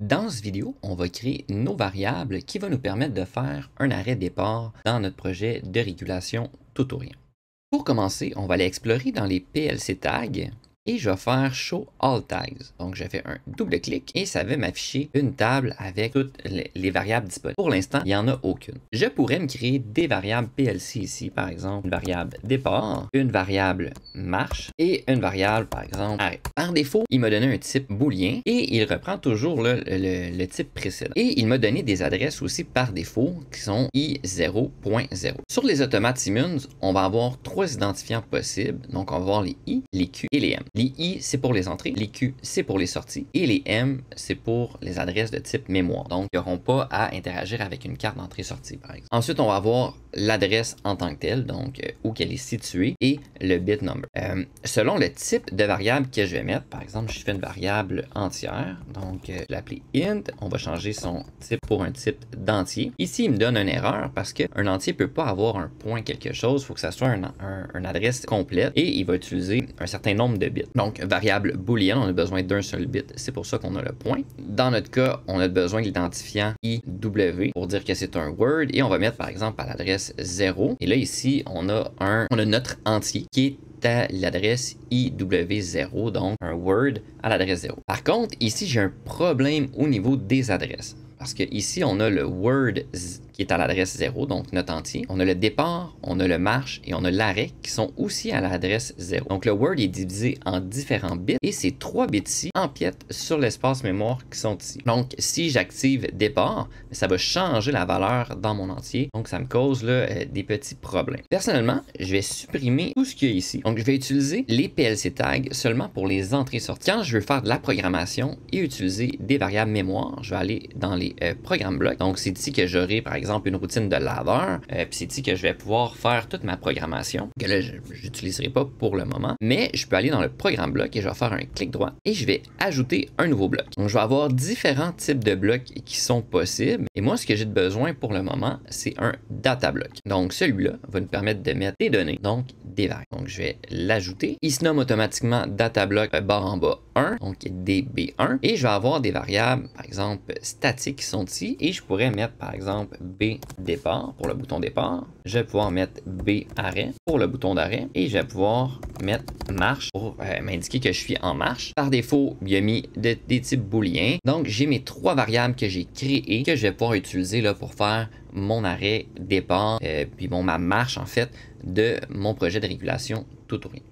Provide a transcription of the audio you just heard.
Dans cette vidéo, on va créer nos variables qui vont nous permettre de faire un arrêt départ dans notre projet de régulation tout ou rien. Pour commencer, on va aller explorer dans les PLC tags et je vais faire Show All Tags. Donc, je fais un double clic et ça va m'afficher une table avec toutes les variables disponibles. Pour l'instant, il n'y en a aucune. Je pourrais me créer des variables PLC ici, par exemple, une variable départ, une variable marche et une variable, par exemple, arrêt. Par défaut, il m'a donné un type booléen et il reprend toujours le type précédent. Et il m'a donné des adresses aussi par défaut qui sont i0.0. Sur les automates Siemens, on va avoir trois identifiants possibles. Donc, on va avoir les i, les q et les m. Les i, c'est pour les entrées, les q, c'est pour les sorties, et les m, c'est pour les adresses de type mémoire. Donc, ils n'auront pas à interagir avec une carte d'entrée-sortie, par exemple. Ensuite, on va avoir l'adresse en tant que telle, donc où qu'elle est située, et le bit number. Selon le type de variable que je vais mettre, par exemple, je fais une variable entière, donc je vais l'appeler int, on va changer son type pour un type d'entier. Ici, il me donne une erreur parce qu'un entier ne peut pas avoir un point quelque chose, il faut que ça soit une adresse complète, et il va utiliser un certain nombre de bits. Donc, variable booléenne, on a besoin d'un seul bit, c'est pour ça qu'on a le point. Dans notre cas, on a besoin de l'identifiant IW pour dire que c'est un word, et on va mettre par exemple à l'adresse 0. Et là, ici, on a notre entier qui est à l'adresse IW0, donc un word à l'adresse 0. Par contre, ici, j'ai un problème au niveau des adresses. Parce que ici, on a le word qui est à l'adresse 0, donc notre entier. On a le départ, on a le marche et on a l'arrêt qui sont aussi à l'adresse 0. Donc le word est divisé en différents bits et ces 3 bits-ci empiètent sur l'espace mémoire qui sont ici. Donc si j'active départ, ça va changer la valeur dans mon entier. Donc ça me cause là, des petits problèmes. Personnellement, je vais supprimer tout ce qu'il y a ici. Donc je vais utiliser les PLC tags seulement pour les entrées-sorties. Quand je veux faire de la programmation et utiliser des variables mémoire, je vais aller dans les programmes blocs. Donc c'est ici que j'aurai par exemple une routine de laveur, puis c'est ici que je vais pouvoir faire toute ma programmation, que là je n'utiliserai pas pour le moment, mais je peux aller dans le programme bloc et je vais faire un clic droit et je vais ajouter un nouveau bloc. Donc je vais avoir différents types de blocs qui sont possibles et moi ce que j'ai besoin pour le moment c'est un data block. Donc celui-là va nous permettre de mettre des données, donc des variables. Donc je vais l'ajouter. Il se nomme automatiquement data block barre en bas 1, donc db1, et je vais avoir des variables par exemple statiques qui sont ici et je pourrais mettre par exemple b départ pour le bouton départ. Je vais pouvoir mettre b arrêt pour le bouton d'arrêt et je vais pouvoir mettre marche pour m'indiquer que je suis en marche. Par défaut, il a mis des types booléens. Donc, j'ai mes 3 variables que j'ai créées que je vais pouvoir utiliser là, pour faire mon arrêt départ puis bon, ma marche en fait de mon projet de régulation tout ou rien.